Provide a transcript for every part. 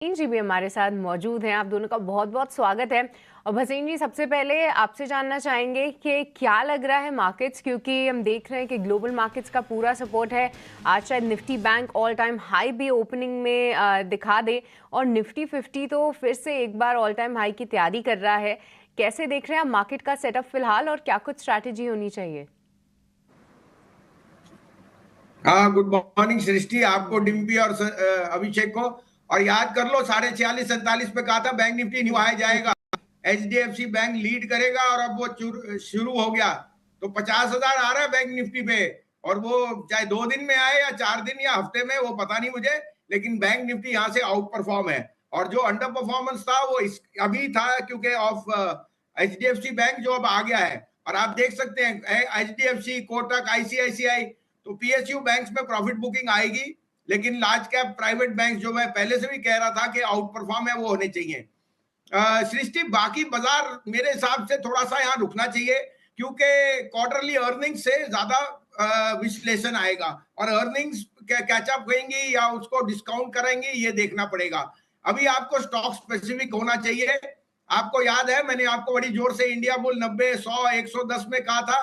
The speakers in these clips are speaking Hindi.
भसीन जी भी हमारे साथ मौजूद हैं। आप दोनों का बहुत-बहुत स्वागत है। और भसीन जी, सबसे पहले आपसे जानना चाहेंगे कि क्या लग रहा है मार्केट्स, क्योंकि हम देख रहे हैं कि ग्लोबल मार्केट्स का पूरा सपोर्ट है। आज शायद Nifty bank all time high भी ओपनिंग में दिखा दे और निफ्टी 50 तो फिर से एक बार ऑल टाइम हाई की तैयारी कर रहा है। कैसे देख रहे हैं आप मार्केट का सेटअप फिलहाल और क्या कुछ स्ट्रैटेजी होनी चाहिए? हाँ, गुड मॉर्निंग सृष्टि, आपको, डिम्पी और अभिषेक को। और याद कर लो, 46 47 पे कहा था बैंक निफ्टी न्यू हाई जाएगा। एचडीएफसी बैंक लीड करेगा और अब वो शुरू हो गया। तो 50,000 आ रहा है बैंक निफ्टी पे। और वो चाहे 2 दिन में आए या 4 दिन या हफ्ते में, वो पता नहीं मुझे, लेकिन बैंक निफ्टी यहाँ से आउट परफॉर्म है। और जो अंडर परफॉर्मेंस था वो अभी था, क्योंकि ऑफ एचडीएफसी बैंक जो अब आ गया है। और आप देख सकते हैं एचडीएफसी, कोटक, आईसीआईसीआई, तो पीएसयू बैंक्स में प्रॉफिट बुकिंग आएगी। लेकिन लार्ज कैप प्राइवेट बैंक, जो मैं पहले से भी कह रहा था कि आउट परफॉर्म है, वो होने चाहिए। सृष्टि, बाकी बाजार मेरे हिसाब से थोड़ा सा यहाँ रुकना चाहिए, क्योंकि क्वार्टरली अर्निंग्स से ज्यादा विश्लेषण आएगा। और अर्निंग्स कैचअप होंगी या उसको डिस्काउंट करेंगे, ये देखना पड़ेगा। अभी आपको स्टॉक स्पेसिफिक होना चाहिए। आपको याद है, मैंने आपको बड़ी जोर से इंडिया बुल 90, 100, 110 में कहा था।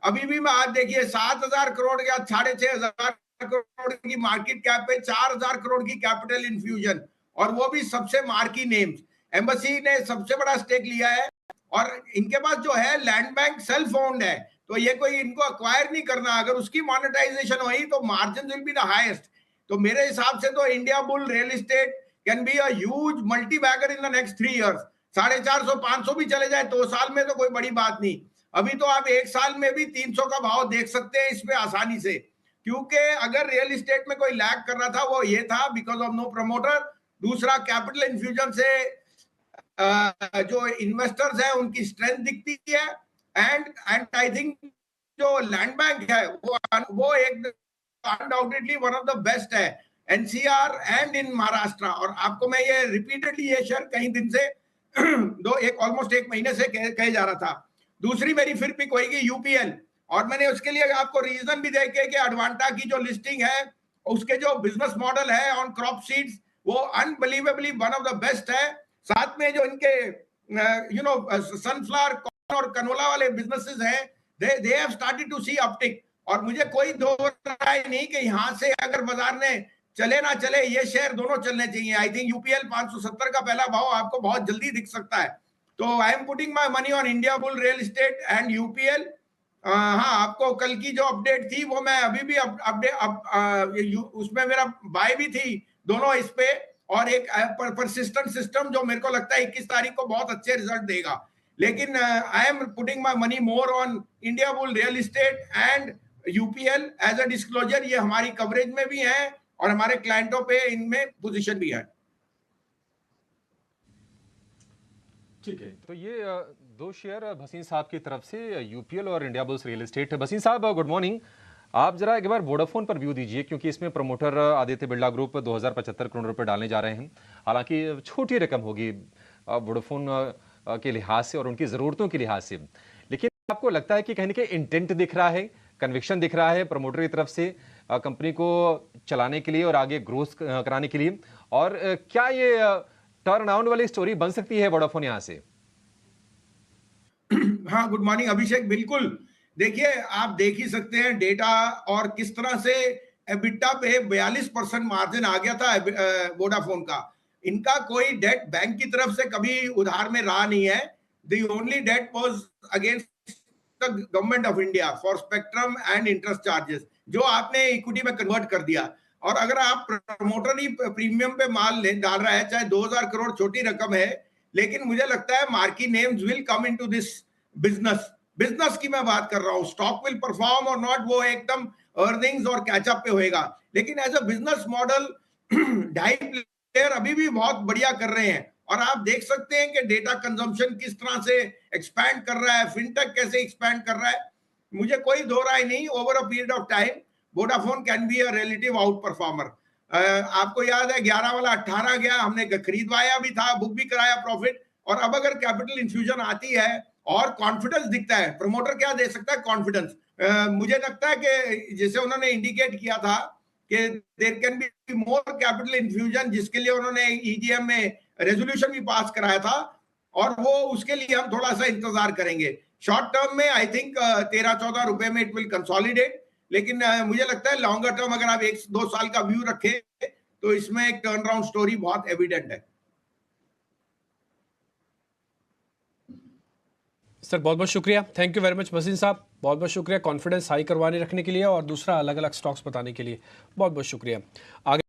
अभी भी मैं आज देखिए 7,000 करोड़ या 6,500 करोड़ की मार्केट कैप पे 4,000 करोड़ की कैपिटल इन्फ्यूजन, और वो भी सबसे मार्की नेम्स। एम्बेसी ने सबसे बड़ा स्टेक लिया है। और इनके पास जो है लैंड बैंक सेल्फ ओन्ड है, तो ये कोई इनको अक्वायर नहीं करना। अगर उसकी मोनेटाइजेशन हुई तो margin will be the highest. तो मेरे हिसाब से तो India bull real estate can be a huge multi bagger in the next 3 years. 450 500 भी चले जाए 2 साल में तो कोई बड़ी बात नहीं। अभी तो आप 1 साल में भी 300 का भाव देख सकते हैं इसमें आसानी से। क्योंकि अगर रियल एस्टेट में कोई लैग कर रहा था वो ये था, बिकॉज ऑफ नो प्रमोटर। दूसरा, कैपिटल इन्फ्यूजन से जो इन्वेस्टर्स है उनकी स्ट्रेंथ दिखती है। एंड आई थिंक जो लैंड बैंक है वो एक undoubtedly one of the best है एनसीआर एंड इन महाराष्ट्र। और आपको मैं ये रिपीटेडली ये शेयर कई दिन से ऑलमोस्ट 1 महीने से कहे जा रहा था। दूसरी मेरी फिर पिक होगी यूपीएल। और मैंने उसके लिए आपको रीजन भी देखे कि अडवांटा की जो लिस्टिंग है, उसके जो बिजनेस मॉडल है ऑन क्रॉप सीड्स, वो unbelievably one of the best है। साथ में जो इनके सनफ्लावर, कॉर्न और कनोला वाले बिजनेसेस हैं, they have started to see uptick. और मुझे कोई दो राय नहीं कि यहां से अगर बाजार ने चले ना चले, ये शेयर दोनों चलने चाहिए। आई थिंक यूपीएल 570 का पहला भाव आपको बहुत जल्दी दिख सकता है। तो आई am putting my money on India bull real estate and UPL. हाँ, आपको कल की जो अपडेट थी वो मैं अभी भी अपडेट उसमें मेरा बाय भी थी दोनों इस पे। और एक परसिस्टेंट सिस्टम जो मेरे को लगता है 21 तारीख को बहुत अच्छे रिजल्ट देगा। लेकिन I am putting my money more on India bull real estate and UPL as a disclosure. ये हमारी कवरेज में भी है और हमारे क्लाइंटों पे इनमें पोजीशन भी है। ठीक है, तो ये दो शेयर भसीन साहब की तरफ से, यूपीएल और India bulls real estate. Bhasin साहब, गुड मॉर्निंग। आप जरा एक बार वोडाफोन पर व्यू दीजिए, क्योंकि इसमें प्रमोटर आदित्य बिरला ग्रुप 2075 करोड़ रुपए डालने जा रहे हैं। हालांकि छोटी रकम होगी वोडाफोन के लिहाज से और उनकी ज़रूरतों के लिहाज से, लेकिन आपको लगता है कि कहीं ना कहीं इंटेंट दिख रहा है, कन्विक्शन दिख रहा है प्रमोटर की तरफ से कंपनी को चलाने के लिए और आगे ग्रोथ कराने के लिए? और क्या ये टर्न अराउंड वाली स्टोरी बन सकती है वोडाफोन यहां से? हाँ, गुड मॉर्निंग अभिषेक। बिल्कुल, देखिए, आप देख ही सकते हैं डेटा और किस तरह से एबिटा पे 42% मार्जिन आ गया था वोडाफोन का। इनका कोई डेट बैंक की तरफ से कभी उधार में रहा नहीं है। The only debt was against the government of India for spectrum and interest charges, जो आपने इक्विटी में कन्वर्ट कर दिया। और अगर आप प्रमोटर ही प्रीमियम पे माल डाल रहा है, चाहे 2,000 करोड़ छोटी रकम है, लेकिन मुझे लगता है marquee names will come into this business की मैं बात कर रहा हूं। स्टॉक विल परफॉर्म और नॉट, वो एकदम अर्निंग्स और कैचअप पे होएगा। लेकिन एज अ बिजनेस मॉडल ढाई प्लेयर अभी भी बहुत बढ़िया कर रहे हैं। और आप देख सकते हैं कि डेटा कंजम्पशन किस तरह से एक्सपैंड कर रहा है, फिनटेक कैसे एक्सपैंड कर रहा है। मुझे कोई दो राय नहीं, over a period of time Vodafone can be a relative out performer. आपको याद है 11 वाला 18 गया, हमने खरीदवाया भी था, बुक भी कराया प्रॉफिट। और अब अगर कैपिटल इन्फ्यूजन आती है और कॉन्फिडेंस दिखता है, प्रमोटर क्या दे सकता है? कॉन्फिडेंस। मुझे लगता है कि जैसे उन्होंने इंडिकेट किया था कि there can be more capital infusion, जिसके लिए उन्होंने ईजीएम में रेजोल्यूशन भी पास कराया था, और वो उसके लिए हम थोड़ा सा इंतजार करेंगे। शॉर्ट टर्म में आई थिंक 13-14 रुपए में इट विल कंसोलिडेट, लेकिन मुझे लगता है लॉन्गर टर्म अगर आप 1-2 साल का व्यू रखें तो इसमें एक टर्न अराउंड स्टोरी बहुत एविडेंट है। सर बहुत बहुत शुक्रिया, thank you very much Bhasin साहब, बहुत बहुत शुक्रिया कॉन्फिडेंस हाई करवाने रखने के लिए और दूसरा अलग अलग स्टॉक्स बताने के लिए बहुत बहुत शुक्रिया। आगे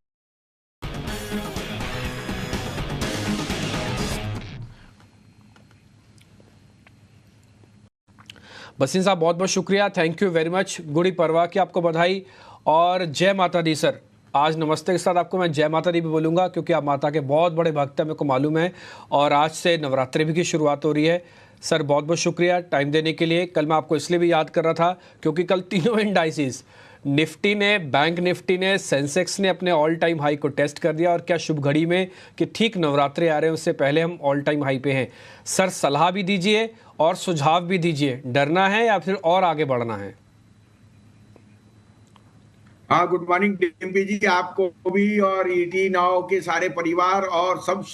भसीन साहब बहुत बहुत शुक्रिया, thank you very much, Gudi Padwa की आपको बधाई और जय माता दी। सर आज नमस्ते के साथ आपको मैं जय माता दी भी बोलूँगा क्योंकि आप माता के बहुत बड़े भक्त हैं, मेरे को मालूम है, और आज से नवरात्रि भी की शुरुआत हो रही है। सर बहुत बहुत शुक्रिया टाइम देने के लिए। कल मैं आपको इसलिए भी याद कर रहा था क्योंकि कल तीनों इंडाइसिस निफ्टी ने, बैंक निफ्टी ने, सेंसेक्स ने अपने ऑल टाइम हाई को टेस्ट कर दिया, और क्या शुभ घड़ी में कि ठीक नवरात्रि आ रहे हैं उससे पहले हम ऑल टाइम हाई पे हैं। सर सलाह भी दीजिए और सुझाव भी दीजिए, डरना है या फिर और आगे बढ़ना है? हाँ, गुड मॉर्निंग डिम्पी जी, आपको भी और ईटी नाउ के सारे परिवार और सब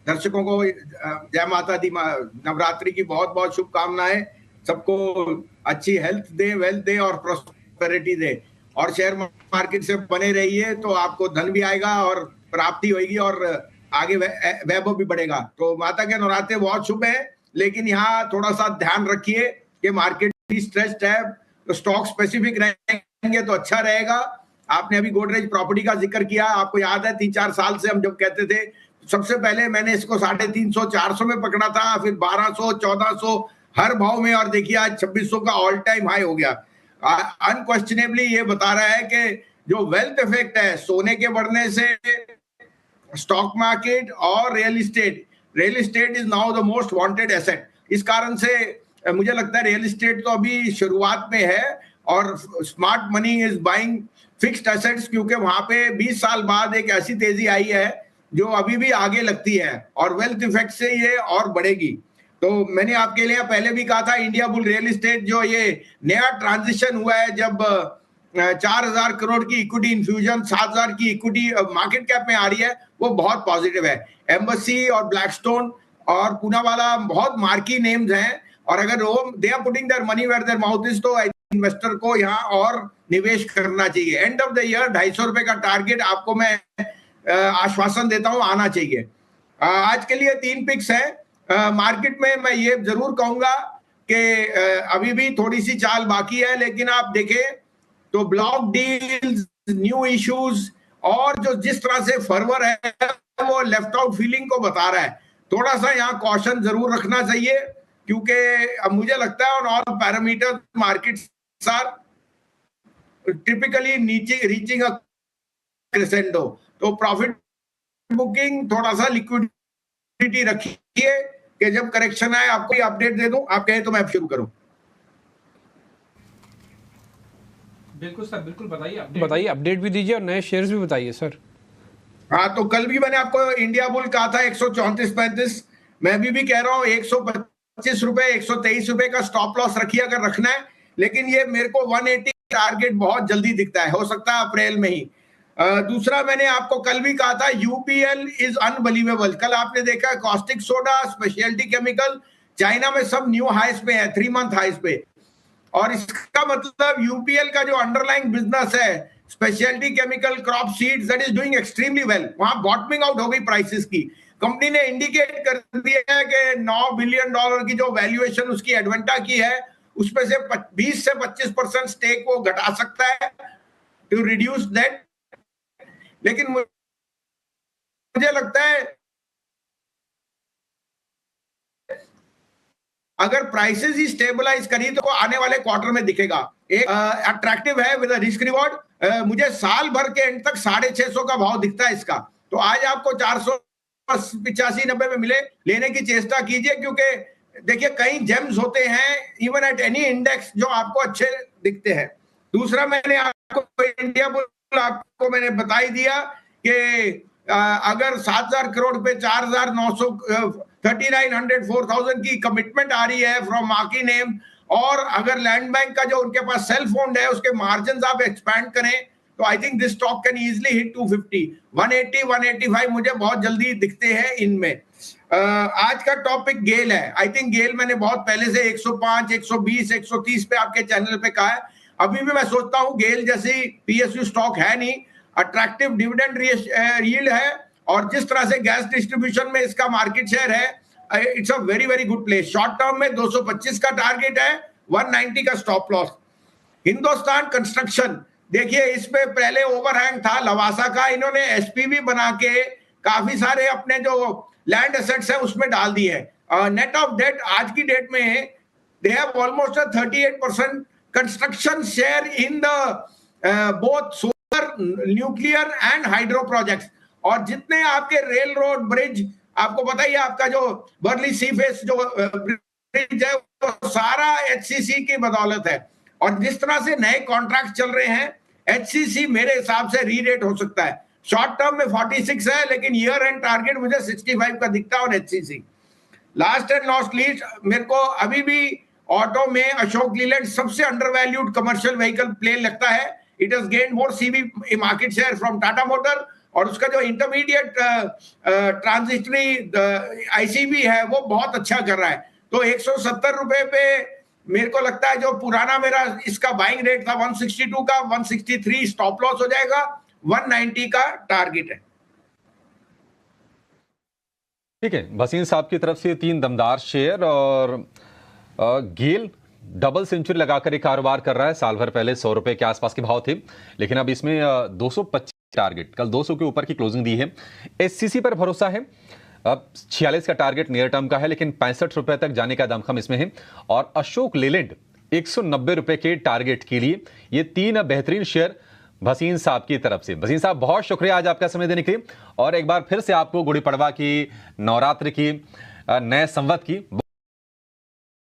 दर्शकों को जय माता दी। नवरात्रि की बहुत बहुत शुभकामनाएं। सबको अच्छी हेल्थ दे, वेल्थ दे और प्रॉस्पेरिटी दे, और शेयर मार्केट से बने रहिए तो आपको धन भी आएगा और प्राप्ति होगी और आगे वैभव भी बढ़ेगा। तो माता के नवरात्रे बहुत शुभ है, लेकिन यहाँ थोड़ा सा ध्यान रखिए कि मार्केट भी स्ट्रेस्ड है, तो स्टॉक स्पेसिफिक रहेंगे तो अच्छा रहेगा। आपने अभी गोदरेज प्रॉपर्टी का जिक्र किया, आपको याद है 3-4 साल से हम जब कहते थे, सबसे पहले मैंने इसको 350-400 में पकड़ा था, फिर 1200-1400 हर भाव में, और देखिए आज 2600 का ऑल टाइम हाई हो गया। अनक्वेश्चनेबली ये बता रहा है कि जो वेल्थ इफेक्ट है सोने के बढ़ने से, स्टॉक मार्केट और real estate is now the most wanted asset. इस कारण से मुझे लगता है रियल एस्टेट तो अभी शुरुआत में है, और smart money is buying fixed assets, क्योंकि वहां पे 20 साल बाद एक ऐसी तेजी आई है जो अभी भी आगे लगती है, और वेल्थ इफेक्ट से ये और बढ़ेगी। तो मैंने आपके लिए पहले भी कहा था, इंडिया बुल रियल एस्टेट जो ये नया ट्रांजिशन हुआ है, जब 4000 करोड़ की इक्विटी इन्फ्यूजन 7000 की इक्विटी मार्केट कैप में आ रही है, वो बहुत पॉजिटिव है। एम्बेसी और ब्लैकस्टोन और पूनावाला बहुत मार्की नेम्स हैं, और अगर वो they are putting their money where their mouth is, तो इन्वेस्टर को यहाँ और निवेश करना चाहिए। एंड ऑफ द ईयर 250 रुपए का टारगेट आपको मैं आश्वासन देता हूं आना चाहिए। आज के लिए 3 पिक्स हैं मार्केट में। मैं ये जरूर कहूंगा कि अभी भी थोड़ी सी चाल बाकी है, लेकिन आप देखें तो ब्लॉक डील्स, न्यू इश्यूज और जो जिस तरह से फर्वर है वो लेफ्ट आउट फीलिंग को बता रहा है। थोड़ा सा यहाँ कॉशन जरूर रखना चाहिए, क्योंकि अब मुझे लगता है on all parameter markets are typically नीचे रीचिंग अ क्रेसेंडो। तो प्रॉफिट बुकिंग, थोड़ा सा लिक्विडिटी रखिए कि जब करेक्शन आए आपको ये अपडेट दे दूं। आप कहें तो मैं शुरू करूं। बिल्कुल सर, बिल्कुल बताइए, अपडेट भी दीजिए और नए शेयर्स भी बताइए सर। हाँ, तो कल भी मैंने आपको इंडिया बुल कहा था 134-35, मैं भी कह रहा हूँ 125 रुपए, 123 रुपए का स्टॉप लॉस रखिए अगर रखना है, लेकिन ये मेरे को 180 टारगेट बहुत जल्दी दिखता है, हो सकता है अप्रैल में ही। दूसरा मैंने आपको कल भी कहा था, यूपीएल इज अनबिलीवेबल। कल आपने देखा caustic soda, speciality chemical, China में सब न्यू हाइस पे है, 3 मंथ हाइस पे, और इसका मतलब यूपीएल का जो अंडरलाइंग बिजनेस है, speciality chemical, crop seeds, that is doing extremely well. वहां बॉटमिंग आउट हो गई प्राइसेस की। कंपनी ने इंडिकेट कर दिया है कि $9 बिलियन की जो वैल्यूएशन उसकी एडवेंटा की है, उसमें से 20 से 25% स्टेक वो घटा सकता है टू रिड्यूस डेट। लेकिन मुझे लगता है अगर प्राइसेस ही स्टेबलाइज करी तो आने वाले क्वार्टर में दिखेगा। एक अट्रैक्टिव है विद रिस्क रिवॉर्ड। मुझे साल भर के एंड तक 650 का भाव दिखता है इसका। तो आज आपको 485-90 में मिले, लेने की चेष्टा कीजिए, क्योंकि देखिए कई जेम्स होते हैं इवन एट एनी इंडेक्स जो आपको अच्छे दिखते हैं। दूसरा मैंने आपको इंडिया बुल आपको मैंने बता ही दिया कि अगर 7000 करोड़ पे 4900 3900 4000 की कमिटमेंट आ रही है फ्रॉम मार्की नेम, और अगर लैंड बैंक का जो उनके पास सेल्फ फंड है उसके मार्जिन आप एक्सपैंड करें तो I think this stock can easily hit 250, 180, 185 मुझे बहुत जल्दी दिखते हैं इनमें। आज का टॉपिक गेल है। आई थिंक गेल मैंने बहुत पहले से 105, 120, 130 पे आपके चैनल पे कहा है। अभी भी मैं सोचता हूं गेल जैसी पीएसयू स्टॉक है नहीं, अट्रैक्टिव डिविडेंड यील्ड है और जिस तरह से गैस डिस्ट्रीब्यूशन में इसका मार्केट शेयर है, it's a very very good place. Short term में 225 का टारगेट है, 190 का स्टॉप लॉस। हिंदुस्तान कंस्ट्रक्शन देखिए, इस पे पहले ओवरहैंग था लवासा का, इन्होंने एसपीवी बना के काफी सारे अपने जो लैंड एसेट्स है उसमें डाल दिए हैं। नेट ऑफ डेट आज की डेट में they have almost 38% construction share in the both solar, nuclear and hydro projects. और जितने आपके रेल रोड ब्रिज, आपको पता ही है आपका जो बर्ली सी फेस जो ब्रिज है वो सारा एचसीसी की बदौलत है। और जिस तरह से नए कॉन्ट्रैक्ट चल रहे हैं, एचसीसी मेरे हिसाब से री-रेट हो सकता है। शॉर्ट टर्म में 46 है, लेकिन ईयर एंड टारगेट मुझे 65 का दिखता है। और HCC last and not least, मेरे को अभी भी ऑटो में अशोक लीलैंड सबसे अंडरवैल्यूड कमर्शियल व्हीकल प्ले लगता है। It has gained more CV market share from Tata motor, और उसका जो इंटरमीडिएट ट्रांजिटरी आईसीवी है वो बहुत अच्छा कर रहा है। तो 170 रुपए पे मेरे को लगता है जो पुराना मेरा इसका बाइंग रेट था 162 का, 163 स्टॉप लॉस हो जाएगा, 190 का टारगेट है। ठीक है, भसीन साहब की तरफ से 3 दमदार शेयर। और गेल डबल सेंचुरी लगाकर एक कारोबार कर रहा है। साल भर पहले 100 रुपए के आसपास के भाव थे, लेकिन अब इसमें 225 टारगेट, कल 200 के ऊपर की क्लोजिंग दी है। एचसीसी पर भरोसा है, अब 46 का टारगेट नियर टर्म का है, लेकिन 65 रुपए तक जाने का दमखम इसमें है। और अशोक लेलैंड 190 रुपए के टारगेट के लिए ये 3 बेहतरीन शेयर भसीन साहब की तरफ से। भसीन साहब, बहुत शुक्रिया आज आपका समय देने के लिए, और एक बार फिर से आपको गुड़ी पड़वा की, नवरात्र की, नए संवत की